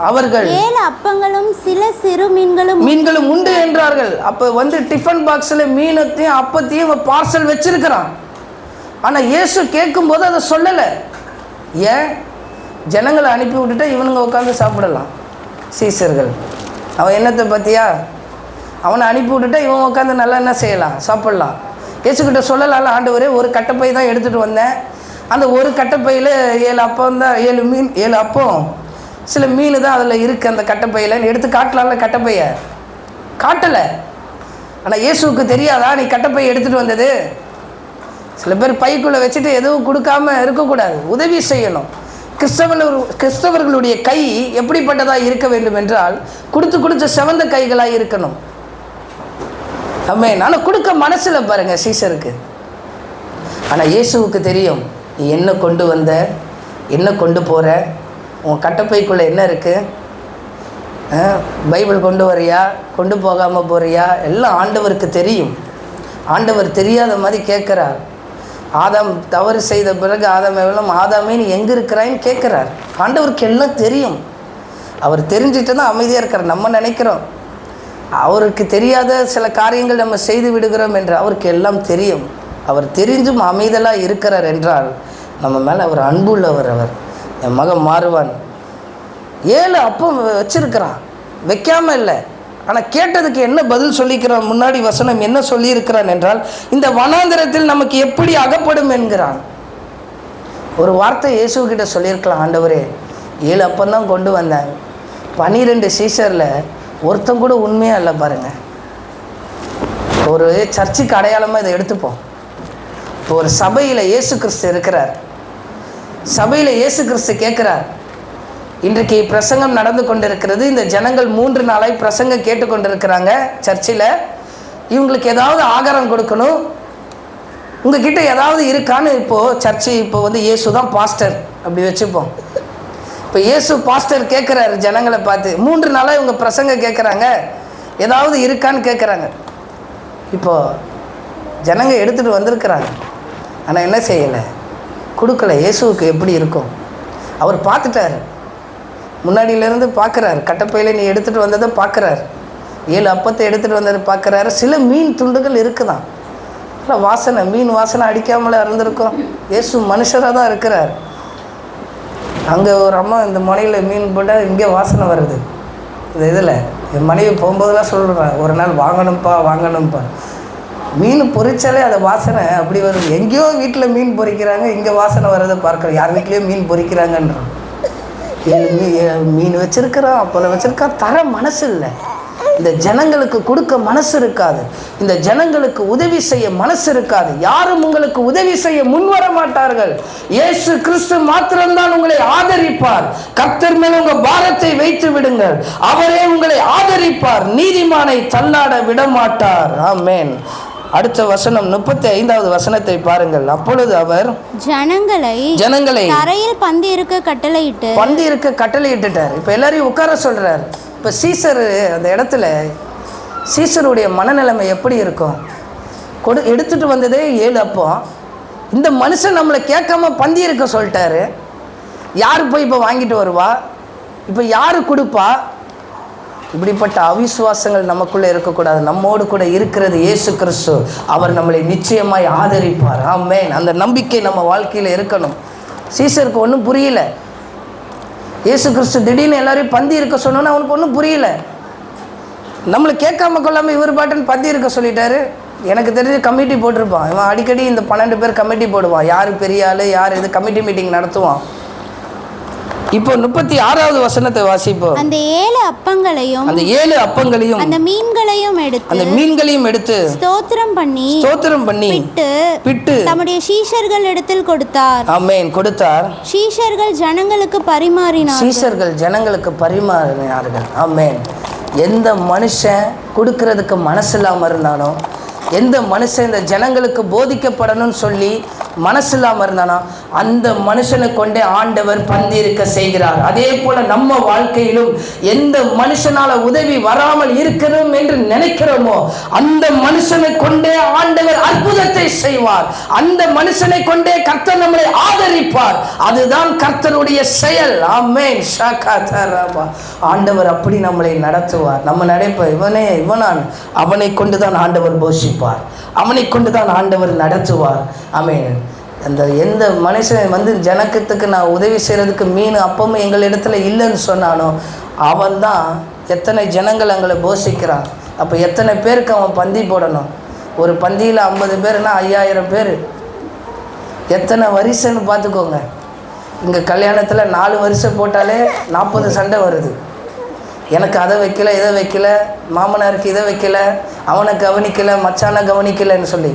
அவர்கள் 7 அப்பங்களும் சில சிறு மீன்களும் உண்டு என்றார்கள். அப்போ டிஃபன் பாக்ஸில் மீனத்தையும் அப்பத்தையும் பார்சல் வச்சிருக்கிறான். ஆனால் இயேசு கேட்கும்போது அதை சொல்லலை. ஏன்? ஜனங்களை அனுப்பி விட்டுட்டா இவனுங்க உட்காந்து சாப்பிடலாம். சீசர்கள் அவன் என்னத்தை பற்றியா? அவனை அனுப்பி விட்டுட்டா இவன் உட்காந்து நல்லா என்ன செய்யலாம், சாப்பிட்லாம். இயேசுக்கிட்ட சொல்லலாம்ல, ஆண்டவரே ஒரு கட்டைப்பை தான் எடுத்துகிட்டு வந்தேன், அந்த ஒரு கட்டைப்பையில் 7 அப்பம் தான், 7 மீன், 7 அப்பம், சில மீன் தான் அதில் இருக்குது அந்த கட்டைப்பையில் எடுத்து காட்டலாம்ல. கட்டைப்பையை காட்டலை. ஆனால் இயேசுவுக்கு தெரியாதா நீ கட்டைப்பையை எடுத்துகிட்டு வந்தது? சில பேர் பைக்குள்ளே வச்சுட்டு எதுவும் கொடுக்காம இருக்கக்கூடாது, உதவி செய்யணும். கிறிஸ்தவர்களுடைய கை எப்படிப்பட்டதாக இருக்க வேண்டும் என்றால் கொடுத்து செவந்த கைகளாக இருக்கணும். ஆமென். ஆனால் கொடுக்க மனசில் பாருங்கள் சீசருக்கு. ஆனால் இயேசுவுக்கு தெரியும், நீ என்ன கொண்டு வந்த, என்ன கொண்டு போகிற, உன் கட்டப்பைக்குள்ளே என்ன இருக்குது, பைபிள் கொண்டு வரியா, கொண்டு போகாமல் போகிறியா, எல்லாம் ஆண்டவருக்கு தெரியும். ஆண்டவர் தெரியாத மாதிரி கேட்குறார். ஆதாம் தவறு செய்த பிறகு ஆதாமே நீ எங்கே இருக்கிறாயின்னு கேட்குறார். ஆண்டவருக்கு எல்லாம் தெரியும். அவர் தெரிஞ்சுட்டு தான் அமைதியாக இருக்கார். நம்ம நினைக்கிறோம் அவருக்கு தெரியாத சில காரியங்கள் நம்ம செய்து விடுகிறோம் என்று. அவருக்கு எல்லாம் தெரியும். அவர் தெரிஞ்சும் அமைதலாக இருக்கிறார் என்றால் நம்ம மேலே அவர் அன்புள்ளவர். அவர் என் மகன் மாறுவான். 7 அப்பம் வச்சிருக்கிறான், வைக்காமல் இல்லை. ஆனால் கேட்டதுக்கு என்ன பதில் சொல்லிக்கிறான்? முன்னாடி வசனம் என்ன சொல்லியிருக்கிறான் என்றால், இந்த வனாந்திரத்தில் நமக்கு எப்படி அகப்படும் என்கிறான். ஒரு வார்த்தை இயேசுக்கிட்ட சொல்லியிருக்கலாம், ஆண்டவரே 7 அப்பந்தான் கொண்டு வந்தாங்க, 12 சீஷரில் ஒருத்தன் கூட உண்மையாக இல்லை பாருங்கள். ஒரு சர்ச்சுக்கு அடையாளமாக இதை எடுத்துப்போம். இப்போ ஒரு சபையில் இயேசு கிறிஸ்து இருக்கிறார். சபையில் இயேசு கிறிஸ்து கேட்குறார், இன்றைக்கு பிரசங்கம் நடந்து கொண்டிருக்கிறது, இந்த ஜனங்கள் 3 நாளாய் பிரசங்கம் கேட்டுக்கொண்டிருக்கிறாங்க சர்ச்சில், இவங்களுக்கு ஏதாவது ஆகாரம் கொடுக்கணும், உங்ககிட்ட ஏதாவது இருக்கான்னு. இப்போது சர்ச்சு இயேசு தான் பாஸ்டர் அப்படி வச்சுப்போம். இப்போ இயேசு பாஸ்டர் கேட்குறாரு ஜனங்களை பார்த்து, 3 நாளாக இவங்க பிரசங்கம் கேட்குறாங்க, ஏதாவது இருக்கான்னு கேட்குறாங்க. இப்போது ஜனங்க எடுத்துகிட்டு வந்திருக்கிறாங்க, ஆனால் என்ன செய்யலை, கொடுக்கல. இயேசுவுக்கு எப்படி இருக்கும்? அவர் பார்த்துட்டார், முன்னாடியிலேருந்து பார்க்குறாரு. கட்டப்பையில் நீ எடுத்துகிட்டு வந்ததை பார்க்குறாரு, 7 அப்பத்தை எடுத்துகிட்டு வந்ததை பார்க்குறாரு. சில மீன் துண்டுகள் இருக்குதான். வாசனை, மீன் வாசனை அடிக்காமலே இருந்திருக்கும். இயேசு மனுஷராக தான் இருக்கிறார். அங்கே ஒரு அம்மா இந்த முனையில் மீன் போட்டால் இங்கே வாசனை வருது. இந்த இதில் என் மனைவி போகும்போதெல்லாம் சொல்கிறேன், ஒரு நாள் வாங்கணும்ப்பா. மீன் பொரிச்சாலே அது வாசனை அப்படி வருது. எங்கேயோ வீட்டில் மீன் பொரிக்கிறாங்க, இங்கே வாசனை வர்றதை பார்க்குறோம். யார் வீட்லேயோ மீன் பொரிக்கிறாங்கன்றோம். மீன் வச்சுருக்கிறோம், அப்போல வச்சுருக்கோம், தர மனசு இல்லை. இந்த ஜனங்களுக்கு கொடுக்க மனசு இருக்காது. இந்த ஜனங்களுக்கு உதவி செய்ய மனசு இருக்காது. யாரும் உங்களுக்கு உதவி செய்ய முன்வர மாட்டார்கள். இயேசு கிறிஸ்து மாத்திரம்தான் உங்களை ஆதரிப்பார். கர்த்தர் மேல் உங்கள் பாரத்தை வைத்து விடுங்கள், அவரே உங்களை ஆதரிப்பார். நீதிமானை தள்ளாட விட மாட்டார். ஆமென். அடுத்த வசனம் 35வது வசனத்தை பாருங்கள். அப்பொழுது அவர் ஜனங்களை தரையில் பந்தி இருக்க கட்டளையிட்டுட்டார். இப்போ எல்லாரையும் உட்கார சொல்றார். இப்போ சீசர் அந்த இடத்துல சீசருடைய மனநிலைமை எப்படி இருக்கும்? எடுத்துட்டு வந்ததே 7 அப்பம். இந்த மனுஷன் நம்மளை கேட்காம பந்தி இருக்க சொல்லிட்டாரு. யாரு போய் இப்போ வாங்கிட்டு வருவா? இப்போ யாரு கொடுப்பா? இப்படிப்பட்ட அவிசுவாசங்கள் நமக்குள்ளே இருக்கக்கூடாது. நம்மோடு கூட இருக்கிறது இயேசு கிறிஸ்து. அவர் நம்மளை நிச்சயமாய் ஆதரிப்பார். ஆமென். அந்த நம்பிக்கை நம்ம வாழ்க்கையில் இருக்கணும். சீசருக்கு ஒன்றும் புரியல. இயேசு கிறிஸ்து திடீர்னு எல்லாரையும் பந்தி இருக்க சொன்னோன்னு அவனுக்கு ஒன்றும் புரியல. நம்மளை கேட்காம கொள்ளாமல் இவர் பாட்டுன்னு பந்தி இருக்க சொல்லிட்டாரு. எனக்கு தெரிஞ்சு கமிட்டி போட்டிருப்பான். இவன் அடிக்கடி இந்த 12 பேர் கமிட்டி போடுவான். யார் பெரிய ஆள், யார் இது கமிட்டி மீட்டிங் நடத்துவான். இப்போ 36வது வசனத்தை வாசிப்போம். அந்த 7 அப்பங்களையும் அந்த மீன்களையும் எடுத்து ஸ்தோத்திரம் பண்ணி பிட்டு தம்முடைய சீஷர்கள் இடத்தில் கொடுத்தார். ஆமென். கொடுத்தார். சீஷர்கள் ஜனங்களுக்கு பரிமாறினார்கள். ஆமென். எந்த மனுஷன் கொடுக்கறதுக்கு மனசு இல்லாமல் இருந்தானோ, எந்த மனுஷன் இந்த ஜனங்களுக்கு போதிக்கப்படணும்னு சொல்லி மனசு இல்லாமல் இருந்தானா, அந்த மனுஷனை கொண்டே ஆண்டவர் பந்தி இருக்க செய்கிறார். அதே போல நம்ம வாழ்க்கையிலும் எந்த மனுஷனால உதவி வராமல் இருக்கணும் என்று நினைக்கிறோமோ, அந்த மனுஷனை கொண்டே ஆண்டவர் அற்புதத்தை செய்வார். அந்த மனுஷனை கொண்டே கர்த்தர் நம்மளை ஆதரிப்பார். அதுதான் கர்த்தருடைய செயல். ஆமென். ஆண்டவர் அப்படி நம்மளை நடத்துவார். நம்ம நினைப்போம், இவனான் அவனை கொண்டுதான் ஆண்டவர் போஷிப்பார், அவனை கொண்டுதான் ஆண்டவர் நடத்துவார். ஆமென். எந்த மனுஷன் ஜனக்கத்துக்கு நான் உதவி செய்கிறதுக்கு மீன் அப்பமும் எங்களிடத்துல இல்லைன்னு சொன்னானோ, அவன் தான் எத்தனை ஜனங்கள் எங்களை போஷிக்கிறான். அப்போ எத்தனை பேருக்கு அவன் பந்தி போடணும்? ஒரு பந்தியில் 50 பேர்னா 5000 பேர். எத்தனை வரிசைன்னு பார்த்துக்கோங்க. இங்கே கல்யாணத்தில் 4 வரிசை போட்டாலே 40 சண்டை வருது. எனக்கு அதை வைக்கல, இதை வைக்கல, மாமனாருக்கு இதை வைக்கல, அவனை கவனிக்கலை, மச்சானை கவனிக்கலைன்னு சொல்லி.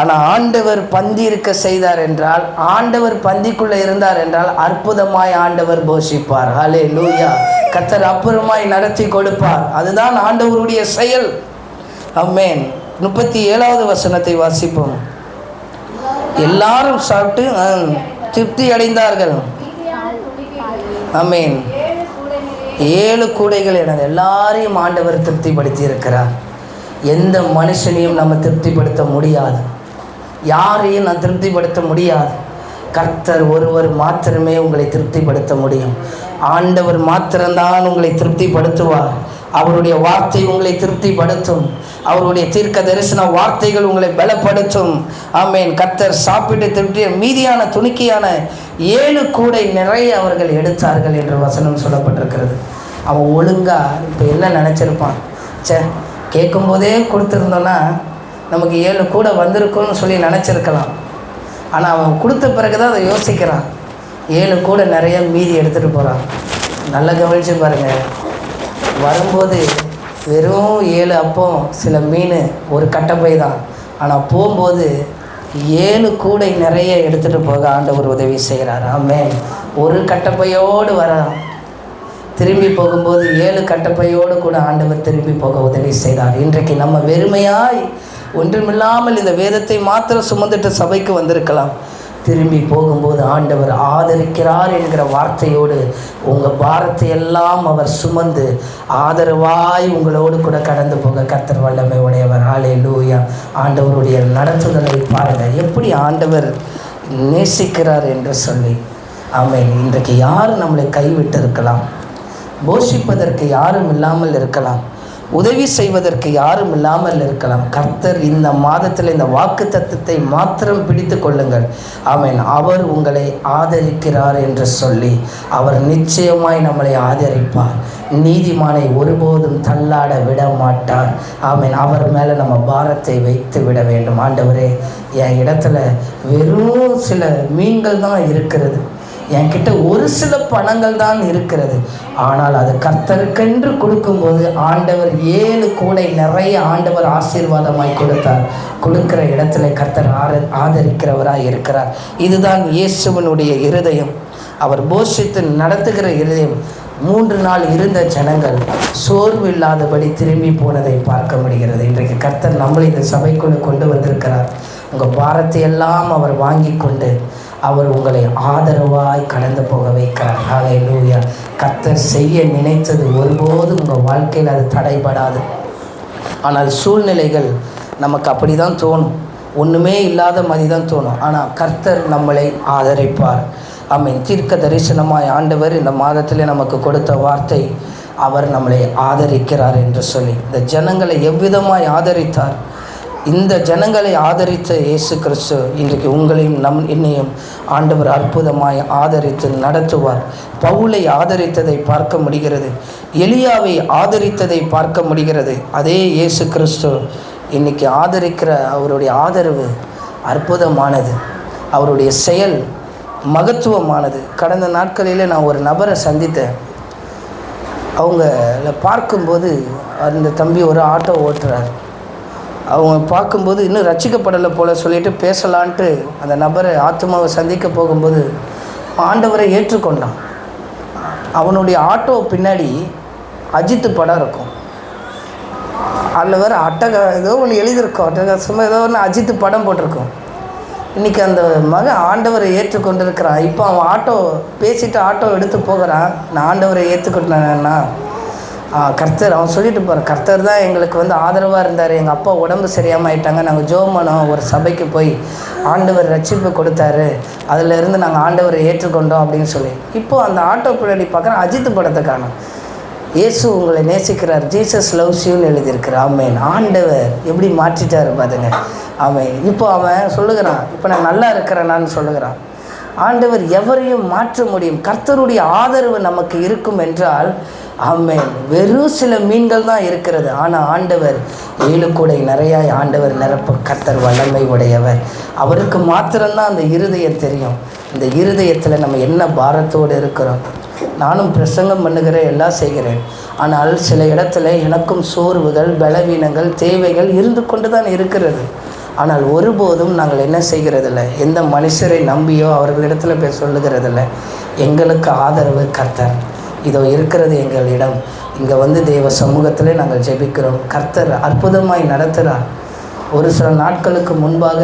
ஆனால் ஆண்டவர் பந்தி இருக்க செய்தார் என்றால், ஆண்டவர் பந்திக்குள்ளே இருந்தார் என்றால் அற்புதமாய் ஆண்டவர் போஷிப்பார். ஹல்லேலூயா. கர்த்தர் அற்புதமாய் நடத்தி கொடுப்பார். அதுதான் ஆண்டவருடைய செயல். ஆமென். 37வது வசனத்தை வாசிப்போம். எல்லாரும் சாப்பிட்டு திருப்தி அடைந்தார்கள். ஆமென். 7 கூடைகள் எனது எல்லாரையும் ஆண்டவர் திருப்திப்படுத்தி இருக்கிறார். எந்த மனுஷனையும் நம்ம திருப்திப்படுத்த முடியாது, யாரையும் நான் திருப்திப்படுத்த முடியாது. கர்த்தர் ஒருவர் மாத்திரமே உங்களை திருப்திப்படுத்த முடியும். ஆண்டவர் மாத்திரம்தான் உங்களை திருப்திப்படுத்துவார். அவருடைய வார்த்தை உங்களை திருப்திப்படுத்தும். அவருடைய தீர்க்க தரிசன வார்த்தைகள் உங்களை பலப்படுத்தும். ஆமென். கர்த்தர் சாப்பிட்டு திருப்திய மீதியான துணிக்கையான 7 கூடை நிறைய அவர்கள் எடுத்தார்கள் என்று வசனம் சொல்லப்பட்டிருக்கிறது. அவன் ஒழுங்கா இப்போ என்ன நினச்சிருப்பான்? கேட்கும்போதே கொடுத்துருந்தோன்னா நமக்கு 7 கூடை வந்திருக்குன்னு சொல்லி நினச்சிருக்கலாம். ஆனால் அவன் கொடுத்த பிறகு தான் அதை யோசிக்கிறான். 7 கூடை நிறைய மீதி எடுத்துகிட்டு போகிறான். நல்லா கவனிச்சு பாருங்கள். வரும்போது வெறும் 7 அப்பம், சில மீன், ஒரு கட்டப்பை தான். ஆனால் போகும்போது 7 கூடை நிறைய எடுத்துகிட்டு போக ஆண்டவர் உதவி செய்கிறார். ஆமென். ஒரு கட்டப்பையோடு வரான். திரும்பி போகும்போது 7 கட்டப்பையோடு கூட ஆண்டவர் திரும்பி போக உதவி செய்தார். இன்றைக்கு நம்ம வெறுமையாய் ஒன்றுமில்லாமல் இந்த வேதத்தை மாத்திரம் சுமந்துட்டு சபைக்கு வந்திருக்கலாம். திரும்பி போகும்போது ஆண்டவர் ஆதரிக்கிறார் என்கிற வார்த்தையோடு உங்கள் பாரத்தை எல்லாம் அவர் சுமந்து ஆதரவாய் உங்களோடு கூட கடந்து போக கர்த்தர் வல்லமை உடையவர். ஹல்லேலூயா. ஆண்டவருடைய நடத்துதலை பாருங்கள், எப்படி ஆண்டவர் நேசிக்கிறார் என்று சொல்லி. ஆமென். இன்றைக்கு யார் நம்மளை கைவிட்டு இருக்கலாம், போஷிப்பதற்கு யாரும் இல்லாமல் இருக்கலாம். உதவி செய்வதற்கு யாரும் இல்லாமல் இருக்கலாம். கர்த்தர் இந்த மாதத்தில் இந்த வாக்குத்தத்தத்தை மாத்திரம் பிடித்து கொள்ளுங்கள். ஆமென். அவர் உங்களை ஆதரிக்கிறார் என்று சொல்லி அவர் நிச்சயமாய் நம்மளை ஆதரிப்பார். நீதிமானை ஒருபோதும் தள்ளாட விட மாட்டார். ஆமென். அவர் மேலே நம்ம பாரத்தை வைத்து விட வேண்டும். ஆண்டவரே, என் இடத்துல வெறும் சில மீன்கள் தான் இருக்கிறது, என்கிட்ட ஒரு சில பணங்கள் தான் இருக்கிறது, ஆனால் அது கர்த்தருக்கென்று கொடுக்கும்போது ஆண்டவர் 7 கூடை நிறைய ஆண்டவர் ஆசீர்வாதமாய் கொடுத்தார். கொடுக்கிற இடத்துல கர்த்தர் ஆதரிக்கிறவராய் இருக்கிறார். இதுதான் இயேசுவனுடைய இருதயம். அவர் போஷித்து நடத்துகிற இருதயம். 3 நாள் இருந்த ஜனங்கள் சோர்வு இல்லாதபடி திரும்பி போனதை பார்க்க முடிகிறது. இன்றைக்கு கர்த்தர் நம்மளை இந்த சபைக்குள்ளே கொண்டு வந்திருக்கிறார். உங்கள் பாரத்தை எல்லாம் அவர் வாங்கி கொண்டு அவர் உங்களை ஆதரவாய் கடந்து போக வைக்கிறார். ஹல்லேலூயா. கர்த்தர் செய்ய நினைத்தது ஒருபோதும் உங்கள் வாழ்க்கையில் அது தடைபடாது. ஆனால் சூழ்நிலைகள் நமக்கு அப்படி தான் தோணும், ஒன்றுமே இல்லாத மாதிரி தான் தோணும். ஆனால் கர்த்தர் நம்மளை ஆதரிப்பார். ஆமென். தீர்க்க தரிசனமாய் ஆண்டவர் இந்த மாதத்தில் நமக்கு கொடுத்த வார்த்தை, அவர் நம்மளை ஆதரிக்கிறார் என்று சொல்லி. இந்த ஜனங்களை எவ்விதமாய் ஆதரித்தார்? இந்த ஜனங்களை ஆதரித்த இயேசு கிறிஸ்து இன்றைக்கு உங்களையும் என்னையும் ஆண்டவர் அற்புதமாய் ஆதரித்து நடத்துவார். பவுலை ஆதரித்ததை பார்க்க முடிகிறது, எலியாவை ஆதரித்ததை பார்க்க முடிகிறது. அதே இயேசு கிறிஸ்து இன்றைக்கி ஆதரிக்கிற அவருடைய ஆதரவு அற்புதமானது, அவருடைய செயல் மகத்துவமானது. கடந்த நாட்களில் நான் ஒரு நபரை சந்தித்தேன். அவங்கள பார்க்கும்போது அந்த தம்பி ஒரு ஆட்டோ ஓட்டுறார். அவங்க பார்க்கும்போது இன்னும் ரட்சிக்கப்படலை போல் சொல்லிட்டு பேசலான்ட்டு அந்த நபரை ஆத்மாவை சந்திக்க போகும்போது ஆண்டவரை ஏற்றுக்கொண்டான். அவனுடைய ஆட்டோ பின்னாடி அஜித்து படம் இருக்கும். அதில் வேறு ஏதோ ஒன்று எழுதியிருக்கோம், அட்டகாசமாக ஏதோ ஒன்று அஜித்து படம் போட்டிருக்கோம். இன்றைக்கி அந்த மகன் ஆண்டவரை ஏற்றுக்கொண்டு இருக்கிறான். இப்போ அவன் ஆட்டோ பேசிட்டு ஆட்டோ எடுத்து போகிறான். நான் ஆண்டவரை ஏற்றுக்கொண்டேன்னா கர்த்தர், அவன் சொல்லிட்டு போகிறான், கர்த்தர் தான் எங்களுக்கு ஆதரவாக இருந்தார். எங்கள் அப்பா உடம்பு சரியாமல் ஆயிட்டாங்க, நாங்கள் ஜோமனோம் ஒரு சபைக்கு போய் ஆண்டவர் ரட்சிப்பு கொடுத்தாரு, அதிலிருந்து நாங்கள் ஆண்டவரை ஏற்றுக்கொண்டோம் அப்படின்னு சொல்லி. இப்போது அந்த ஆட்டோ பின்னாடி பார்க்குறேன், அஜித் படத்தை காணும். இயேசு உங்களை நேசிக்கிறார், ஜீசஸ் லவ்ஸ் யூன்னு எழுதியிருக்கிறார். ஆமென். ஆண்டவர் எப்படி மாற்றிட்டார் பாருங்க. ஆமென். இப்போ அவன் சொல்லுகிறான், இப்போ நான் நல்லா இருக்கிறேனான்னு சொல்லுகிறான். ஆண்டவர் எவரையும் மாற்ற முடியும். கர்த்தருடைய ஆதரவு நமக்கு இருக்கும் என்றால் ஆமென். வெறும் சில மீன்கள் தான் இருக்கிறது, ஆனால் ஆண்டவர் 7 கூடை நிறைய ஆண்டவர் நிரப்ப கர்த்தர் வல்லமை உடையவர். அவருக்கு மாத்திரம்தான் அந்த இருதயம் தெரியும். இந்த இருதயத்தில் நம்ம என்ன பாரத்தோடு இருக்கிறோம். நானும் பிரசங்கம் பண்ணுகிறேன், எல்லாம் செய்கிறேன், ஆனால் சில இடத்துல எனக்கும் சோர்வுகள், பலவீனங்கள், தேவைகள் இருந்து கொண்டு தான் இருக்கிறது. ஆனால் ஒருபோதும் நாங்கள் என்ன செய்கிறதில்ல, எந்த மனுஷரை நம்பியோ அவர்களிடத்தில் போய் சொல்லுகிறதில்ல. எங்களுக்கு ஆதரவு கர்த்தர் இதோ இருக்கிறது எங்களிடம். இங்கே தேவ சமூகத்தில் நாங்கள் ஜெபிக்கிறோம். கர்த்தர் அற்புதமாய் நடத்துகிறார். ஒரு சில நாட்களுக்கு முன்பாக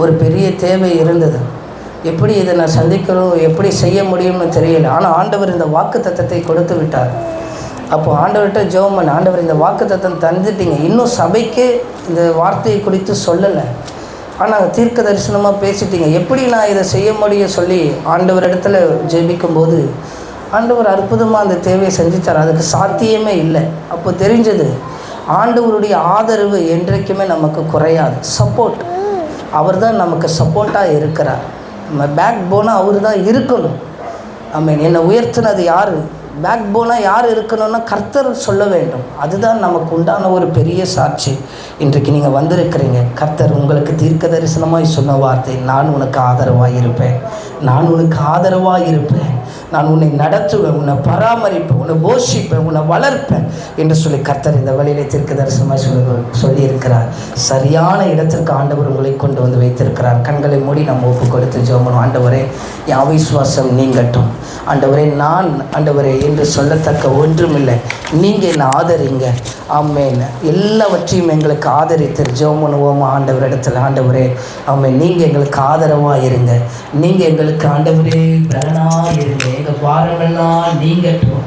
ஒரு பெரிய தேவை இருந்தது. எப்படி இதை நான் சந்திக்கிறோம், எப்படி செய்ய முடியும்னு தெரியல. ஆனால் ஆண்டவர் இந்த வாக்குத்தத்தத்தை கொடுத்து விட்டார். அப்போது ஆண்டவர்கிட்ட ஜெபம் பண்ண, ஆண்டவர் இந்த வாக்குத்தத்தம் தந்துட்டீங்க, இன்னும் சபைக்கு இந்த வார்த்தையை குறித்து சொல்லலை, ஆனால் தீர்க்க தரிசனமாக பேசிட்டீங்க, எப்படி நான் இதை செய்ய முடியும் சொல்லி ஆண்டவர் இடத்துல ஜெபிக்கும்போது ஆண்டவர் அற்புதமாக அந்த தேவையை செஞ்சுட்டார். அதுக்கு சாத்தியமே இல்லை. அப்போ தெரிஞ்சது ஆண்டவருடைய ஆதரவு என்றைக்குமே நமக்கு குறையாது. சப்போர்ட், அவர் தான் நமக்கு சப்போர்ட்டாக இருக்கிறார். நம்ம பேக் போனாக அவர் தான் இருக்கணும். என்னை உயர்த்தினது யார், பேக் போனாக யார் இருக்கணும்னா கர்த்தர் சொல்ல வேண்டும். அதுதான் நமக்கு உண்டான ஒரு பெரிய சாட்சி. இன்றைக்கு நீங்கள் வந்திருக்கிறீங்க. கர்த்தர் உங்களுக்கு தீர்க்க தரிசனமாய் சொன்ன வார்த்தை, நான் உனக்கு ஆதரவாக இருப்பேன், நான் உனக்கு ஆதரவாக இருப்பேன், நான் உன்னை நடத்துவேன், உன்னை பராமரிப்பேன், உன்னை போஷிப்பேன், உன்னை வளர்ப்பேன் என்று சொல்லி கர்த்தர் இந்த வழியிலே தீர்க்க தரிசனமாய் சொல்லியிருக்கிறார். சரியான இடத்திற்கு ஆண்டவர் உங்களை கொண்டு வந்து வைத்திருக்கிறார். கண்களை மூடி நம்ம ஒப்பு கொடுத்து ஜெபம். ஆண்டவரே, என் அவிசுவாசம் நீங்கட்டும். ஆண்டவரே, நான் ஆண்டவரே என்று சொல்லத்தக்க ஒன்றுமில்லை, நீங்கள் என்னை ஆதரிங்க. ஆமென். எல்லாவற்றையும் எங்களுக்கு ஆதரித்து ஜெபம் பண்ணுவோம் ஆண்டவர் இடத்துல. ஆண்டவரே, ஆமென், நீங்கள் எங்களுக்கு ஆதரவாக இருங்க, நீங்கள் எங்களுக்கு ஆண்டவரே பலனாக இருங்க, எங்கள் பாரமெல்லாம் நீங்கட்டும்.